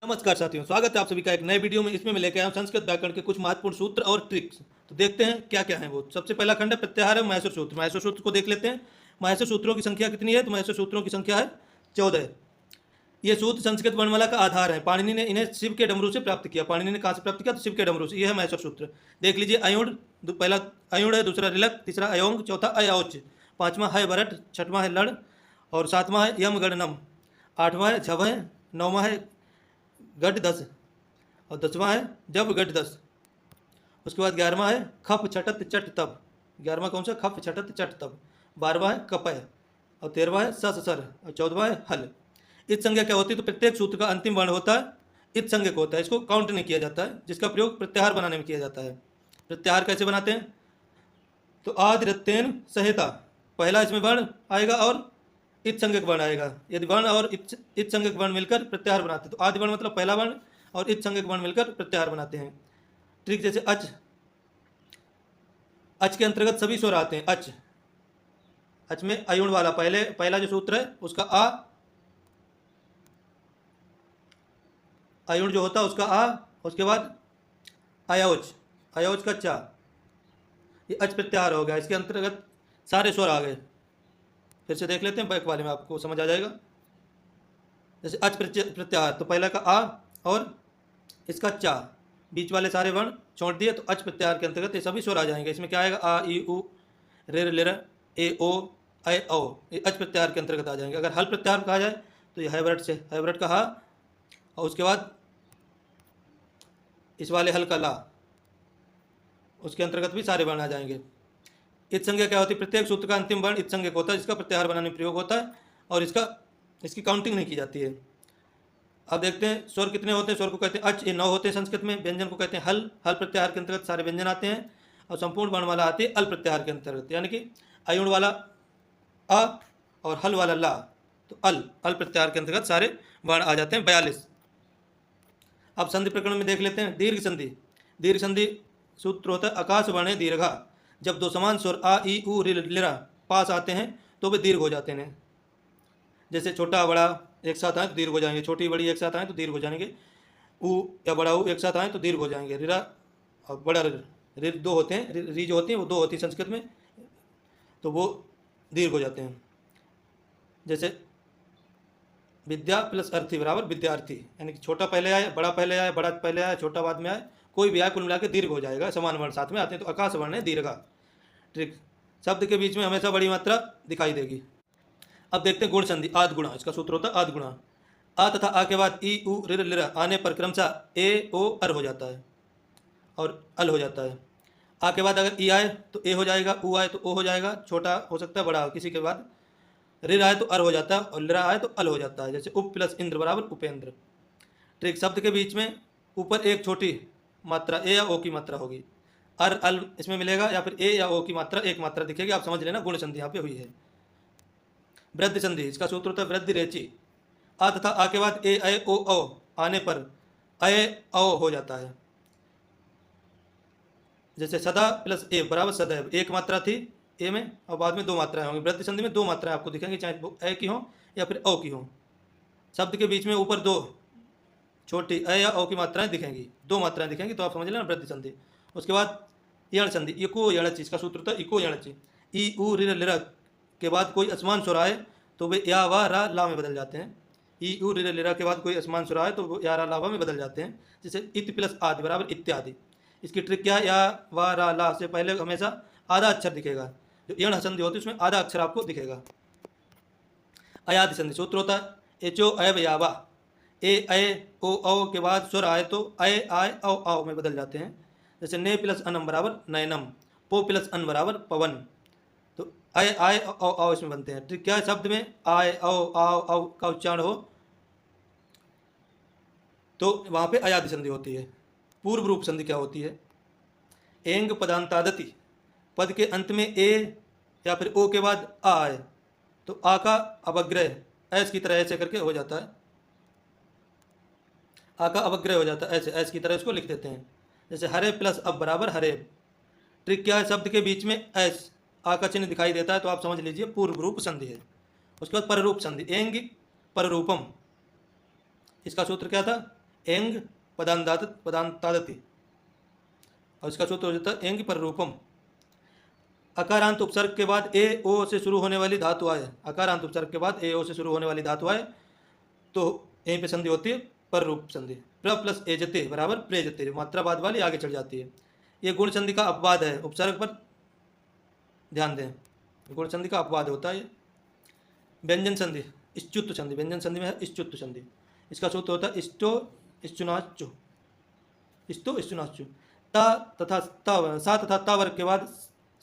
नमस्कार साथियों, स्वागत है आप सभी का एक नए वीडियो में। इसमें मैं लेके आया हूं संस्कृत व्याकरण के कुछ महत्वपूर्ण सूत्र और ट्रिक्स। तो देखते हैं क्या क्या है वो। सबसे पहला खंड है प्रत्याहार है महेश्वर सूत्र। महेश्वर सूत्र को देख लेते हैं। महेश्वर सूत्रों की संख्या कितनी है? तो महेश्वर सूत्रों की संख्या है 14। ये सूत्र संस्कृत वर्णमाला का आधार है। पाणिनि ने इन्हें शिव के डमरू से प्राप्त किया। पाणिनि ने कहाँ से प्राप्त किया? तो शिव के डमरू से। यह है महेश्वर सूत्र। देख लीजिए, अयुण पहला अयुण है, दूसरा रिलक, तीसरा अयोंग, चौथा अयौच, पांचवा है वरट, छठवां है लड़ और सातवां है यम गण नम, आठवां है झव है, नौवां है गढ़ 10 और 10वां है जब गढ़ 10। उसके बाद 11वां है खप छटत चट तब। 11वां कौन सा? खप छटत चट तब। 12वां है कपय और 13वां है सस सर और 14वां है हल। इत संज्ञा क्या होती है? तो प्रत्येक सूत्र का अंतिम वर्ण होता है इत संज्ञक होता है। इसको काउंट नहीं किया जाता है, जिसका प्रयोग प्रत्याहार बनाने में किया जाता है। प्रत्याहार कैसे बनाते हैं? तो आदि रत्तेन संहिता, पहला इसमें वर्ण आएगा और इत संज्ञक वर्ण आएगा। यदि वर्ण और इत संज्ञक वर्ण मिलकर प्रत्याहार बनाते हैं तो आदि वर्ण मतलब पहला वर्ण और इत संज्ञक वर्ण मिलकर प्रत्याहार बनाते हैं। ट्रिक जैसे अच, अच के अंतर्गत सभी स्वर आते हैं। अच, अच में अयुण वाला पहला जो सूत्र है उसका आ, अयुण जो होता है उसका आ, उसके बाद अयौच, अयौच का चा, ये अच प्रत्याहार हो गया। इसके अंतर्गत सारे स्वर आ गए। फिर से देख लेते हैं, बैक वाले में आपको समझ आ जाएगा। जैसे अच प्रत्याहार, तो पहला का आ और इसका चा, बीच वाले सारे वर्ण छोड़ दिए तो अच प्रत्याहार के अंतर्गत ये सभी स्वर आ जाएंगे। इसमें क्या आएगा? आ ई उ रे लेर ए ओ ऐ औ, ये अच प्रत्याहार के अंतर्गत आ जाएंगे। अगर हल प्रत्याहार कहा जाए तो ये हैवरट से, हैवरट का हा और उसके बाद इस वाले हल का ला, उसके अंतर्गत भी सारे वर्ण आ जाएंगे। इत संज्ञा क्या होती है? प्रत्येक सूत्र का अंतिम वर्ण इत संज्ञक होता है, जिसका प्रत्याहार बनाने में प्रयोग होता है और इसकी काउंटिंग नहीं की जाती है। अब देखते हैं स्वर कितने होते हैं। स्वर को कहते हैं अच, ये 9 होते हैं संस्कृत में। व्यंजन को कहते हैं हल, हल प्रत्याहार के अंतर्गत सारे व्यंजन आते हैं और संपूर्ण वर्णमाला आती है अल प्रत्याहार के अंतर्गत, यानी कि अयुण वाला अ और हल वाला ला, तो अल प्रत्याहार के अंतर्गत सारे वर्ण आ जाते हैं। 42। अब संधि प्रकरण में देख लेते हैं। दीर्घ संधि, दीर्घ संधि सूत्र होता है आकाश वर्ण दीर्घा। जब दो समान स्वर आ ई उ लिरा पास आते हैं तो वे दीर्घ हो जाते हैं। जैसे छोटा बड़ा एक साथ आए तो दीर्घ हो जाएंगे, छोटी बड़ी एक साथ आए तो दीर्घ हो जाएंगे, ऊ या बड़ा ऊ एक साथ आए तो दीर्घ हो जाएंगे। रिरा और बड़ा रिर दो होते हैं, री जो होती है वो दो होती है संस्कृत में, तो वो दीर्घ हो जाते हैं। जैसे विद्या प्लस अर्थी बराबर विद्यार्थी, यानी कि छोटा पहले आए, बड़ा पहले आए, बड़ा पहले आए, छोटा बाद में आए, कोई भी आए, कुल मिला के दीर्घ हो जाएगा। समान वर्ण साथ में आते हैं तो आकाश वर्ण है दीर्घा। ट्रिक, शब्द के बीच में हमेशा बड़ी मात्रा दिखाई देगी। अब देखते हैं गुण संधि आद गुणा। इसका सूत्र होता है आद गुणा। आ तथा आ के बाद ई उ ऋ लिर आने पर क्रमशः ए ओ अर हो जाता है और अल हो जाता है। आ के बाद अगर ई आए तो ए हो जाएगा, उ आए तो ओ हो जाएगा, छोटा हो सकता है बड़ा हो किसी के बाद। ऋ आए तो अर हो जाता है और लिरा आए तो अल हो जाता है। जैसे उप प्लस इंद्र बराबर उपेंद्र। ट्रिक, शब्द के बीच में ऊपर एक छोटी मात्रा ए या ओ की मात्रा होगी, अर अल इसमें मिलेगा, या फिर ए या ओ की मात्रा एक मात्रा दिखेगी। आप समझ लेना गुण संधि यहाँ पे हुई है। वृद्धि संधि, इसका सूत्र होता है वृद्धि रेची। आ तथा आ के बाद ए ऐ ओ औ आने पर अय औ हो जाता है। जैसे सदा प्लस ए बराबर सदैव, एक मात्रा थी ए में और बाद में दो मात्राएं होंगी। वृद्धि संधि में दो मात्राएं आपको दिखेंगी, चाहे वो ए की हो या फिर औ की हो। शब्द के बीच में ऊपर दो छोटी अ या ओ की मात्राएं दिखेंगी, दो मात्राएं दिखेंगी, तो आप समझ लेना वृद्धि संधि। उसके बाद यण संधि, इको यणचि, इसका सूत्र होता है इको यणचि। ई उ ऋ लिर के बाद कोई असमान स्वर आए तो वे या वा रा ला में बदल जाते हैं। ई उ ऋ लिरा के बाद कोई असमान स्वर आए तो वो या रा ला वा में बदल जाते हैं। जैसे इत प्लस आदि बराबर इत्यादि। इसकी ट्रिक क्या है? या वा रा ला से पहले हमेशा आधा अक्षर दिखेगा। जो यण संधि होती है उसमें आधा अक्षर आपको दिखेगा। अयादि संधि सूत्र होता है एचो अयब यावा। ए ऐ ओ औ के बाद स्वर आए तो अय आय औ औ में बदल जाते हैं। जैसे ने प्लस अनम बराबर नयनम, पो प्लस अन बराबर पवन, तो अय आय औ औ इसमें बनते हैं। ठीक क्या है? शब्द में आय औ आओ औ का उच्चारण हो तो वहाँ पे अयादि संधि होती है। पूर्व रूप संधि क्या होती है? एंग पदांतादति, पद के अंत में ए या फिर ओ के बाद आ आए तो आ का अवग्रह ऐस की तरह ऐसे करके हो जाता है। आ का अवग्रह हो जाता है ऐसे, ऐस की तरह इसको लिख देते हैं। जैसे हरे प्लस अब बराबर हरे। ट्रिक क्या है? शब्द के बीच में ऐस आ का चिन्ह दिखाई देता है तो आप समझ लीजिए पूर्व रूप संधि है। उसके बाद पररूप संधि, एंग पररूपम, इसका सूत्र क्या था? एंग पदांतादति, और इसका सूत्र हो जाता है एंग पर रूपम। अकारांत उपसर्ग के बाद ए ओ से शुरू होने वाली धातु आए, अकारांत उपसर्ग के बाद ए ओ से शुरू होने वाली धातु आए तो यहीं पे संधि होती है पर रूप संधि। प्र प्लस एजते बराबर प्रेजते, मात्रा बाद वाली आगे चढ़ जाती है। ये गुण संधि का अपवाद है, उपसर्ग पर ध्यान दें, गुण संधि का अपवाद होता है। व्यंजन संधि इश्चुत्व संधि, व्यंजन संधि में है इश्चुत्व संधि, इसका सूत्र होता है इष्टो इश्चुनाचु, इष्टो इश्चुनाचु। ता तथा ता, सा तथा ता वर्ग के बाद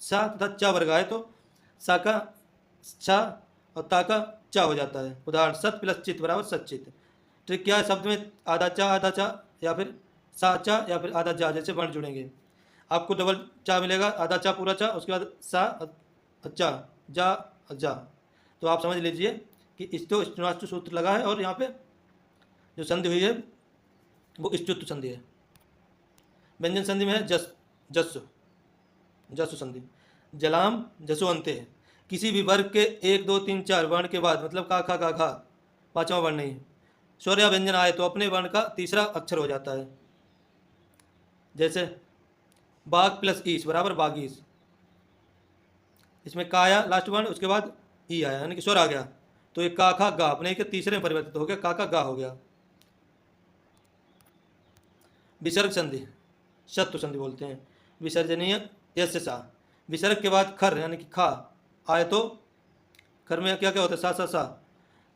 सा तथा चा वर्ग आए तो सा का चा और ता का चा हो जाता है। उदाहरण सत प्लस चित बराबर सचित। ट्रिक क्या है, शब्द में आधा चा या फिर सा चा या फिर आधा जा जैसे वर्ण जुड़ेंगे, आपको डबल चा मिलेगा, आधा चा पूरा चा, उसके बाद सा चा जा। तो आप समझ लीजिए कि इष्टो इष्टनाष्टु सूत्र लगा है और यहाँ पे जो संधि हुई है वो इष्टुत्व संधि है। व्यंजन संधि में है जस्सु जस्सु संधि। जलाम जसो अंते, किसी भी वर्ग के 1 2 3 4 वर्ण के बाद, मतलब का खा पांचवा वर्ण नहीं, स्वर या व्यंजन आए तो अपने वर्ण का तीसरा अक्षर हो जाता है। जैसे बाघ प्लस ईस बराबर बागीस, इसमें का आया लास्ट वर्ण, उसके बाद ई आया यानी कि स्वर आ गया, तो ये का खा गा अपने के तीसरे में परिवर्तित हो गया, का गा हो गया। विसर्ग संधि शत्रु संधि बोलते हैं। विसर्जनीय यस्य सा, विसर्ग के बाद खर यानी कि खा आए तो खर में क्या क्या होता है सा,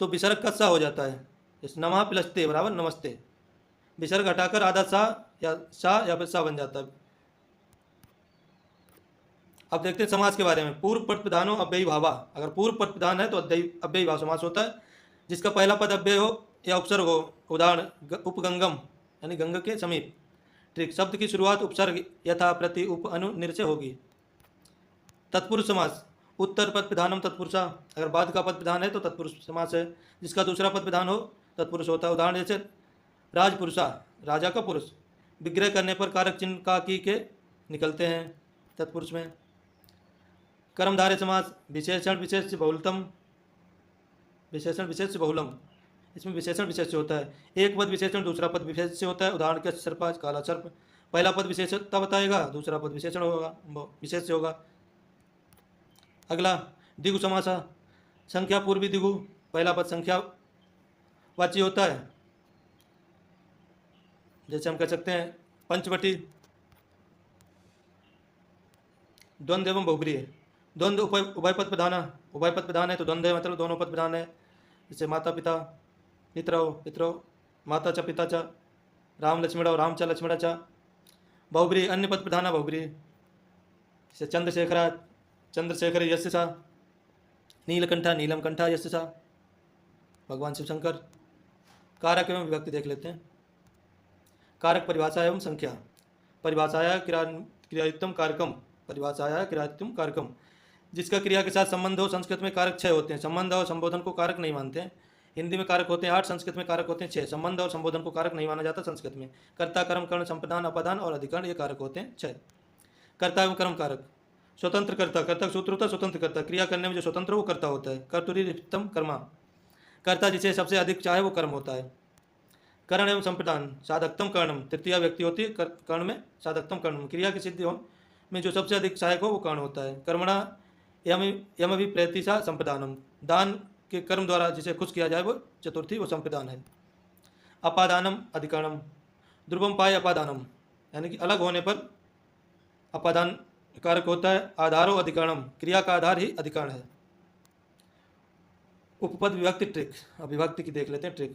तो विसर्ग का सा हो जाता है। इस नमः प्लस ते बराबर नमस्ते, विसर्ग हटाकर आधा सा या फिर सा बन जाता है। अब देखते हैं समास के बारे में। पूर्व पद प्रधानो अव्ययी भावा, अगर पूर्व पद प्रधान है तो अव्ययी भाव समास होता है, जिसका पहला पद अव्यय हो या उपसर्ग हो। उदाहरण उपगंगम यानी गंगा के समीप। ट्रिक, शब्द की शुरुआत उपसर्ग यथा प्रति उप अनु निर से होगी। तत्पुरुष समास, उत्तर पद प्रधानम तत्पुरुषा, अगर बाद का पद प्रधान है तो तत्पुरुष समास है, जिसका दूसरा पद प्रधान हो तत्पुरुष होता है। उदाहरण जैसे राजपुरुषा राजा का पुरुष, विग्रह करने पर कारक चिन्ह का की के निकलते हैं तत्पुरुष में। कर्मधारय समास, विशेषण विशेष से बहुलतम, विशेषण विशेष से बहुलम, इसमें विशेषण विशेष से होता है, एक पद विशेषण दूसरा पद विशेष से होता है। उदाहरण के सर्पाज काला सर्प, पहला पद विशेषता बताएगा, दूसरा पद विशेषण होगा विशेष से होगा। अगला दिगु समासा, संख्या पूर्वी दिगु, पहला पद संख्या वाची होता है, जैसे हम कह सकते हैं पंचवटी। द्वंद्व एवं बहुब्रीहि, द्वंद्व उभय पद प्रधान, उभय पद प्रधान है तो द्वंद्व है मतलब दोनों पद प्रधान है। जैसे माता पिता पितरौ माता च पिता च, राम लक्ष्मणौ राम च लक्ष्मणा च। बहुब्रीहि अन्य पद प्रधान बहुब्रीहि, जैसे चंद्रशेखरा चंद्रशेखर यस्य सा, नीलकंठा नीलम कंठा यस्य सा, भगवान शिव शंकर। कारक एवं विभक्ति देख लेते हैं। कारक परिभाषा एवं संख्या। परिभाषाया क्रियायुक्तम कारकम, परिभाषाया क्रियायुक्तम कारकम, जिसका क्रिया के साथ संबंध हो। संस्कृत में कारक 6 होते हैं, संबंध और संबोधन को कारक नहीं मानते हैं। हिंदी में कारक होते हैं 8, संस्कृत में कारक होते हैं 6। संबंध और संबोधन को कारक नहीं माना जाता संस्कृत में। कर्ता कर्म कर्ण संप्रदान अपादान और अधिकरण ये कारक होते हैं 6। कर्ता एवं कर्म कारक। स्वतंत्र कर्ता, कर्ता का सूत्र होता है स्वतंत्र कर्ता, क्रिया करने में जो स्वतंत्र वो कर्ता होता है। कर्तुरीतम कर्मा, कर्ता जिसे सबसे अधिक चाहे वो कर्म होता है। कर्ण एवं संप्रदान, साधकतम कर्णम, तृतीया व्यक्ति होती है कर्ण में, साधकतम कर्णम, क्रिया की सिद्धि में जो सबसे अधिक सहायक हो वो कर्ण होता है। कर्मणा यम भी प्रैतिसा संप्रदानम, दान के कर्म द्वारा जिसे खुश किया जाए वो चतुर्थी वो संप्रदान है। अपादानम अधिकरणम, ध्रुवम पाय अपादानम, यानी कि अलग होने पर अपादान कारक होता है। आधारो अधिकरणम, क्रिया का आधार ही अधिकरण है। उपपद विभक्ति ट्रिक, अब विभक्ति की देख लेते हैं ट्रिक।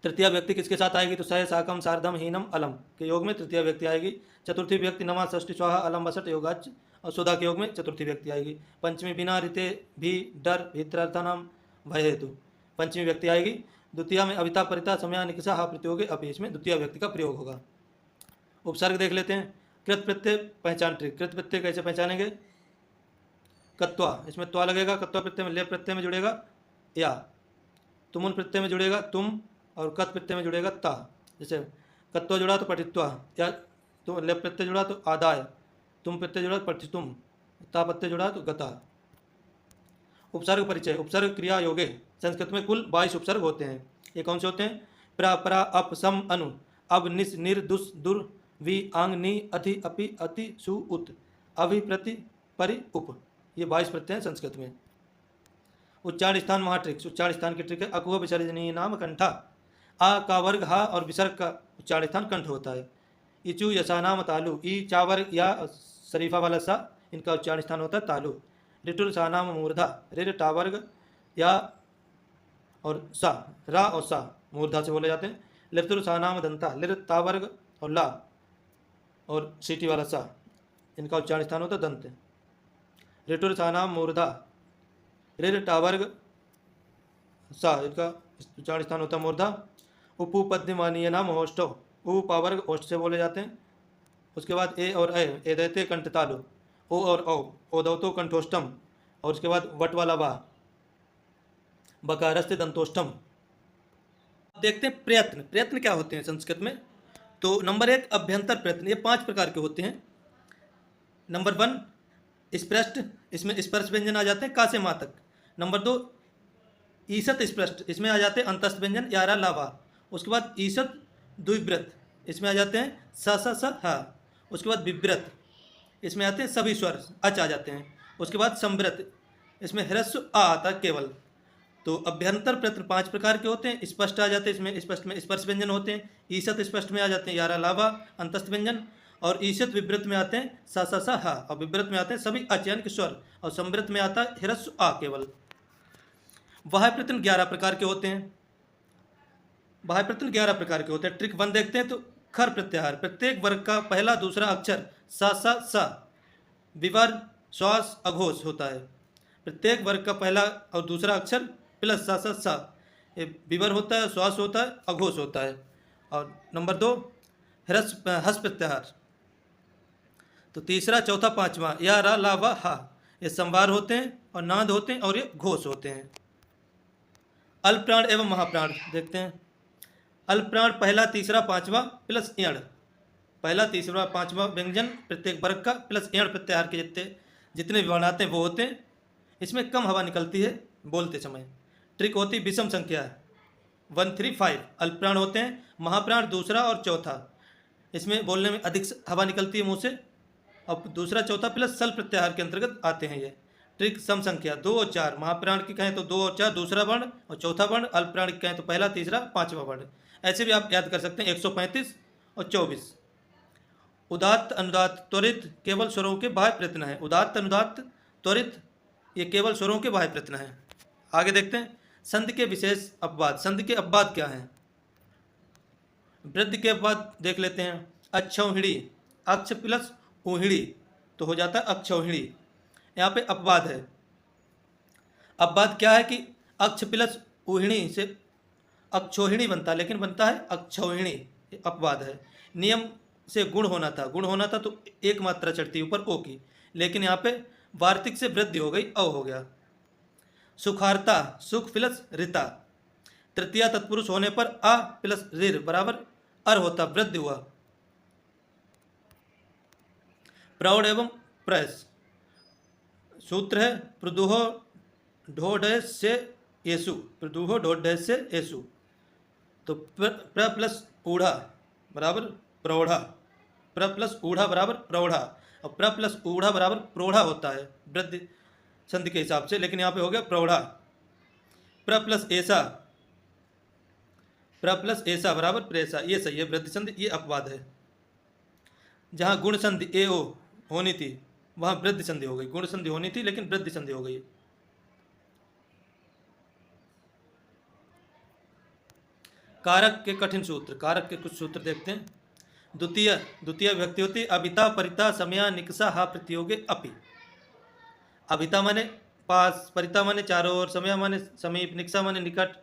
तृतीय व्यक्ति किसके साथ आएगी तो सह साकम सार्धम हीनम अलम के योग में तृतीय व्यक्ति आएगी। चतुर्थी व्यक्ति नमा षष्ठी स्वाहा अलम वसट योगाच और सुधा के योग में चतुर्थी व्यक्ति आएगी। पंचमी बिना ऋते भी डर भित्रार्थनाम भय हेतु पंचमी व्यक्ति आएगी। द्वितीय में अविता परिता समया निकषा हा प्रत्योगे अपि, इसमें द्वितीय व्यक्ति का प्रयोग होगा। उपसर्ग देख लेते हैं। कृत प्रत्यय पहचान ट्रिक, कृत प्रत्यय कैसे पहचानेंगे। कत्वा, इसमें त्वा लगेगा, कत्वा प्रत्यय में ले प्रत्यय में जुड़ेगा या, तुमुन प्रत्यय में जुड़ेगा तुम और कत प्रत्यय में जुड़ेगा ता। जैसे कत्वा जुड़ा तो पठित्वा, या तो ले प्रत्यय जुड़ा तो आदाय, तुम प्रत्यय जुड़ा तो पठितुम, ता प्रत्यय जुड़ा तो गता। उपसर्ग परिचय। उपसर्ग क्रिया योगे, संस्कृत में कुल 22 उपसर्ग होते हैं। ये कौन से होते हैं। प्रा प्रा अप सम अनु अब निस निर दुस दुर वि आंग नि अति अपि अति सु उत अभि प्रति परि उप। ये 22 प्रत्यय हैं संस्कृत में। उच्चारण स्थान महाट्रिक्स। उच्चारण स्थान की ट्रिक है अकुह विसर्जनीय नाम कंठा। आ का वर्ग हा और विसर्ग का उच्चारण स्थान कंठ होता है। इचु यशा नाम तालु। ई चा वर्ग या शरीफा वाला सा इनका उच्चारण स्थान होता है तालु। ऋतुर सा नाम मूर्धा। ऋ टा वर्ग या और सा रा और सा मूर्धा से बोले जाते हैं। लितुर सा नाम दंता। लिर ता वर्ग और ला और सीटी वाला सा इनका उच्चारण स्थान होता है दंत। ऋतुर सा नाम मूर्धा। ऋ टा वर्ग सा इनका उच्चारण स्थान होता है मूर्धा। उपू पद्यमानीय नाम होष्टो। उ पावर्ग ओष्ट से बोले जाते हैं। उसके बाद ए और ए दैते कंठ तालु। ओ और ओ दौतो कंठोष्टम। और उसके बाद वट वाला वा बकारस्ते दंतोष्टम। देखते हैं प्रयत्न। प्रयत्न क्या होते हैं संस्कृत में। तो नंबर 1 अभ्यंतर प्रयत्न। ये 5 प्रकार के होते हैं। नंबर 1 स्पृष्ट, इसमें स्पर्श व्यंजन आ जाते हैं का से माँ तक। नंबर 2 ईसत स्पृष्ट, इसमें आ जाते हैं अंतस्थ व्यंजन यारा लावा। उसके बाद ईसत द्विव्रत, इसमें आ जाते हैं स स स हा। उसके बाद विव्रत, इसमें आते हैं सभी स्वर अच आ जाते हैं। उसके बाद संव्रत, इसमें ह्रस्व आ आता है केवल। तो अभ्यंतर प्रयत्न 5 प्रकार के होते हैं। स्पष्ट आ जाते हैं, इसमें स्पष्ट में स्पर्श व्यंजन होते हैं। ईसत स्पष्ट में आ जाते हैं यारा लावा अंतस्थ व्यंजन। और ईसत विव्रत में आते हैं सा सा सा हा। और विव्रत में आते हैं सभी अचयन के स्वर। और संव्रत में आता है ह्रस्व आ केवल। वाह्य प्रयत्न 11 प्रकार के होते हैं। वाह्य प्रयत्न 11 प्रकार के होते हैं। ट्रिक 1 देखते हैं तो खर प्रत्याहार। प्रत्येक वर्ग का पहला दूसरा अक्षर सा सा सा विवर श्वास अघोष होता है। प्रत्येक वर्ग का पहला और दूसरा अक्षर प्लस सा सा सा ये विवर होता है, श्वास होता है, अघोष होता है। और नंबर 2 हस प्रत्याहार। तो तीसरा चौथा पांचवा या रा ला वा हा ये संवार होते हैं और नाद होते हैं और ये घोष होते हैं। अल्पप्राण एवं महाप्राण देखते हैं। अल्पप्राण पहला तीसरा पांचवा प्लस यण। पहला तीसरा पांचवा व्यंजन प्रत्येक वर्ग का प्लस यण प्रत्याहार के जितने विवरण आते हैं वो होते हैं। इसमें कम हवा निकलती है बोलते समय। ट्रिक होती है विषम संख्या 1 3 5। अल्पप्राण होते हैं, महाप्राण दूसरा और चौथा, इसमें बोलने में अधिक हवा निकलती है मुंह से। और दूसरा चौथा प्लस सल प्रत्याहार के अंतर्गत आते हैं ये। ट्रिक सम संख्या 2 और 4। महाप्राण की कहें तो 2 और 4 दूसरा वर्ण और चौथा वर्ण। अल्पप्राण की कहें तो पहला तीसरा पांचवा वर्ण। ऐसे भी आप याद कर सकते हैं 135 और 24। उदात्त अनुदात्त त्वरित केवल स्वरों के बाह्य प्रयत्न है। उदात्त अनुदात्त त्वरित ये केवल स्वरों के बाह्य प्रयत्न है। आगे देखते हैं संधि के विशेष अपवाद। संधि के अपवाद क्या हैं। वृद्धि के अपवाद देख लेते हैं। अक्षौहिणी, अक्ष प्लस ऊहिणी तो हो जाता है अक्षौहिणी। यहाँ पे अपवाद है। अपवाद क्या है कि अक्ष प्लस ऊहिणी से अक्षौहिणी बनता है, लेकिन बनता है अक्षौहिणी। अपवाद है। नियम से गुण होना था, गुण होना था तो एक मात्रा चढ़ती ऊपर ओ की, लेकिन यहाँ पे वार्तिक से वृद्धि हो गई अ हो गया। सुखारता, सुख प्लस ऋता। तृतीया तत्पुरुष होने पर अ प्लस ऋर बराबर अर होता, वृद्धि हुआ। प्रौढ़ एवं प्रयस सूत्र है प्रदुहो ढोढ़ से येसु। प्रदुहो ढोढ़ से येसु। तो प्र प्लस ऊढ़ा बराबर प्रौढ़ा। प्र प्लस ऊढ़ा बराबर प्रौढ़ा। और प्र प्लस ऊढ़ा बराबर प्रौढ़ा होता है वृद्धि संधि के हिसाब से, लेकिन यहाँ पे हो गया प्रौढ़ा। प्र प्लस ऐसा, प्र प्लस ऐसा बराबर प्रेसा, ये सही है वृद्धि संधि। ये अपवाद है। जहाँ गुण संधि ए ओ होनी थी वहाँ वृद्धि संधि हो गई। गुण संधि होनी थी लेकिन वृद्धि संधि हो गई। कारक के कठिन सूत्र। कारक के कुछ सूत्र देखते हैं। द्वितीय विभक्ति होती अभिता परिता समया निकषा हा प्रतियोगे अपि। अभिता माने पास, परिता माने चारों ओर, समया माने समीप, निकषा माने निकट।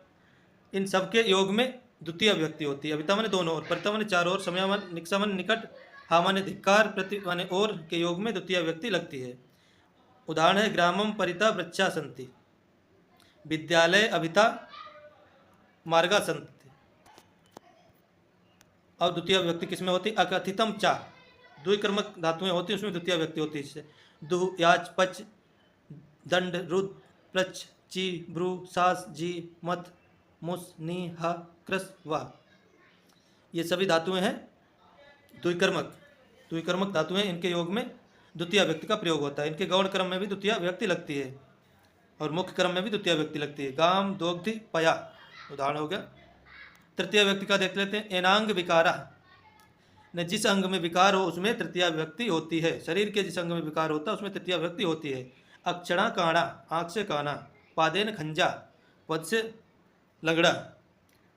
इन सब के योग में द्वितीय विभक्ति होती है। अभिता माने दोनों ओर, परिता माने चारों ओर, समया माने निकषा माने निकट, हा माने धिक्कार, प्रति माने ओर के योग में द्वितीय विभक्ति लगती है। उदाहरण है ग्रामम परिता वृक्षा सन्ति। विद्यालय अभिता मार्गा सन्ति। और द्वितीय विभक्ति किसमें होती है। अकथितम चा, द्विकर्मक धातुएं होती हैं उसमें द्वितीय विभक्ति होती है। इससे दुह याच पच दंड रुद प्रच ची ब्रू सास जी मत मुस नी हा कृस वा। ये सभी धातुएं हैं द्विकर्मक धातुएं। इनके योग में द्वितीय व्यक्ति का प्रयोग होता है। इनके गौण क्रम में भी द्वितीय व्यक्ति लगती है और मुख्य क्रम में भी द्वितीय व्यक्ति लगती है। गाम, दोग्धि, पया उदाहरण हो गया। तृतीय व्यक्ति का देख लेते हैं। एनांग विकारा ने जिस अंग में विकार हो उसमें तृतीय व्यक्ति होती है। शरीर के जिस अंग में विकार होता है उसमें तृतीय व्यक्ति होती है। अक्षणा काणा, आँख से काना। पादेन खंजा, पद से लगड़ा।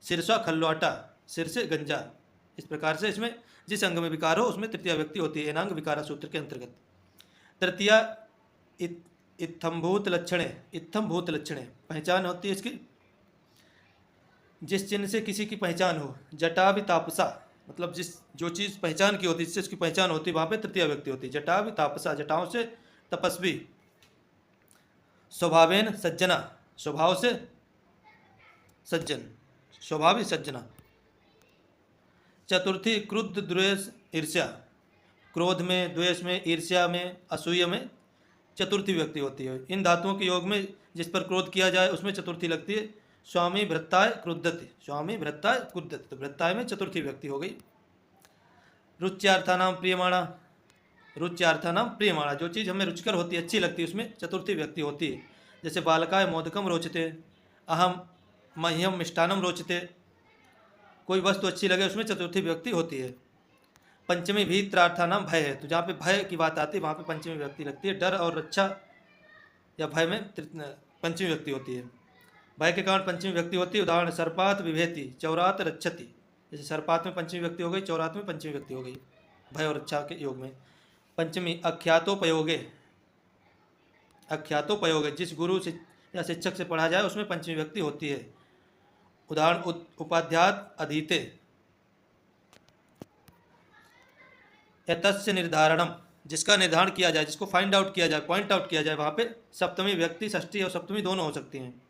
सिरसा खल्वाटा, सिर से गंजा। इस प्रकार से इसमें जिस अंग में विकार हो उसमें तृतीय व्यक्ति होती है एनांग विकारा सूत्र के अंतर्गत। तृतीया इत्थम्भूत लक्षणे पहचान होती है इसकी जिस चिन्ह से किसी की पहचान हो। जटा भी तापसा मतलब जो चीज़ पहचान की होती है जिससे उसकी पहचान होती है वहाँ पे तृतीय व्यक्ति होती है। जटा भी तापसा, जटाओं से तपस्वी। स्वभावेन सज्जना, स्वभाव से सज्जन, स्वभावी सज्जना। चतुर्थी क्रुद्ध, द्वेष, ईर्ष्या। क्रोध में, द्वेष में, ईर्ष्या में, असूया में चतुर्थी व्यक्ति होती है। इन धातुओं के योग में जिस पर क्रोध किया जाए उसमें चतुर्थी लगती है। स्वामी भृत्ताय क्रुद्धति, स्वामी भृत्ताय क्रुद्धति, तो भृत्ताय में चतुर्थी व्यक्ति हो गई। रुच्यार्थानाम प्रियमाणा, रुच्यार्थानाम प्रियमाणा, जो चीज़ हमें रुचिकर होती है, अच्छी लगती है, उसमें चतुर्थी व्यक्ति होती है। जैसे बालकाय मोदकम रोचते, अहम मह्यम मिष्टानम रोचते। कोई वस्तु अच्छी लगे उसमें चतुर्थी व्यक्ति होती है। पंचमी भीत्रार्थानाम भय है, तो जहाँ पे भय की बात आती है वहाँ पे पंचमी व्यक्ति लगती है। डर और रक्षा या भय में पंचमी व्यक्ति होती है। भय के कारण पंचमी व्यक्ति होती है। उदाहरण सर्पात विभेति, चौरात रक्षति। जैसे सर्पात में पंचमी व्यक्ति हो गई, चौरात में पंचमी व्यक्ति हो गई भय और रक्षा के योग में। पंचमी अख्यातोपयोगे, अख्यातोपयोगे, जिस गुरु से या शिक्षक से पढ़ा जाए उसमें पंचमी व्यक्ति होती है। उदाहरण उपाध्यात अधीते। एतस्य निर्धारणम, जिसका निर्धारण किया जाए, जिसको फाइंड आउट किया जाए, पॉइंट आउट किया जाए, वहाँ पे सप्तमी व्यक्ति, षष्ठी और सप्तमी दोनों हो सकती हैं।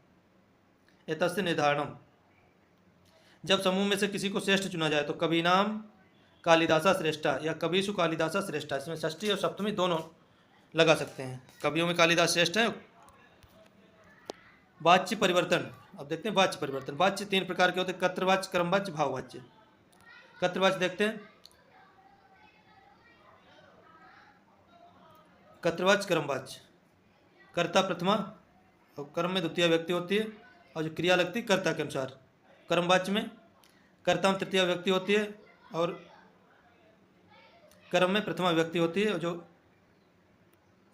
एतस्य निर्धारणम, जब समूह में से किसी को श्रेष्ठ चुना जाए तो कवि नाम कालिदासा श्रेष्ठा या कविसु कालिदासा श्रेष्ठा, इसमें षष्ठी और सप्तमी दोनों लगा सकते हैं। कवियों में कालिदास श्रेष्ठ है। वाच्य परिवर्तन, अब देखते हैं वाच्य परिवर्तन। वाच्य 3 प्रकार के होते हैं। कर्तृवाच्य, क्रमवाच्य, भाववाच्य। कर्तृवाच्य देखते हैं। कर्तृवाच्य, क्रमवाच्य। कर्ता प्रथमा और कर्म में द्वितीय व्यक्ति होती है और जो क्रिया लगती है कर्ता के अनुसार। कर्मवाच्य में कर्ता में तृतीय व्यक्ति होती है और कर्म में प्रथमा व्यक्ति होती है और जो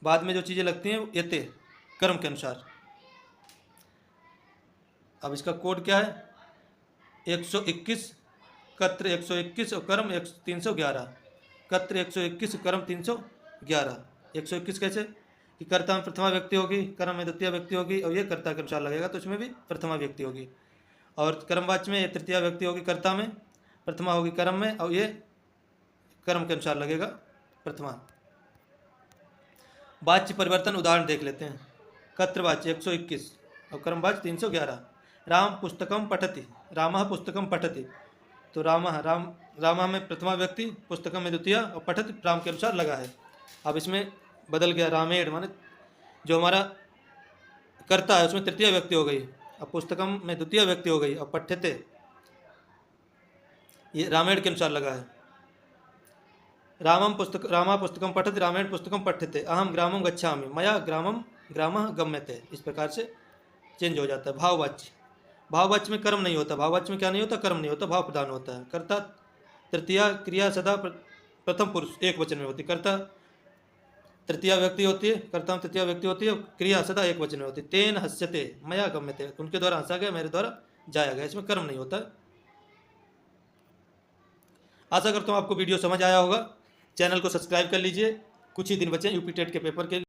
बाद में जो चीज़ें लगती हैं यते कर्म के अनुसार। अब इसका कोड क्या है? 121, कर्तृ 121 और कर्म 311। कर्तृ 121, कर्म 311। 121 कैसे कि कर्ता में प्रथमा व्यक्ति होगी, कर्म में द्वितीय व्यक्ति होगी और ये कर्ता के अनुसार लगेगा तो इसमें भी प्रथमा व्यक्ति होगी। और कर्मवाच्य में ये तृतीय व्यक्ति होगी कर्ता में, प्रथमा होगी कर्म में और ये कर्म के अनुसार लगेगा प्रथमा। वाच्य परिवर्तन उदाहरण देख लेते हैं। कर्तृवाच्य 121 और कर्मवाच्य 311। राम पुस्तकम पठति, रामः पुस्तकम पठति, तो रामः में प्रथमा व्यक्ति, पुस्तकम में द्वितीय और पठति राम के अनुसार लगा है। अब इसमें बदल गया, रामेण माने जो हमारा कर्ता है उसमें तृतीय व्यक्ति हो गई, अब पुस्तकम में द्वितीय व्यक्ति हो गई और पठ्यते ये रामेण के अनुसार लगा है। रामा पुस्तकम पठति, रामेण पुस्तकम पठ्यते, अहम ग्रामम गच्छामि, मया ग्रामः गम्यते। इस प्रकार से चेंज हो जाता है। भाववाच्य, भाववाच्य में कर्म नहीं होता। भाववाच्य में क्या नहीं होता? कर्म नहीं होता, भाव प्रधान होता है। कर्ता तृतीय, क्रिया सदा प्रथम पुरुष एक वचन में होती है। कर्ता तृतीय व्यक्ति होती है, कर्ता में तृतीय व्यक्ति होती है, क्रिया सदा एक वचन में होती है। तेन हस्यते, मया गम्यते, उनके द्वारा हंसा गया, मेरे द्वारा जाया गया। इसमें कर्म नहीं होता। आशा करता हूँ आपको वीडियो समझ आया होगा। चैनल को सब्सक्राइब कर लीजिए। कुछ ही दिन बचे यूपी टेट के पेपर के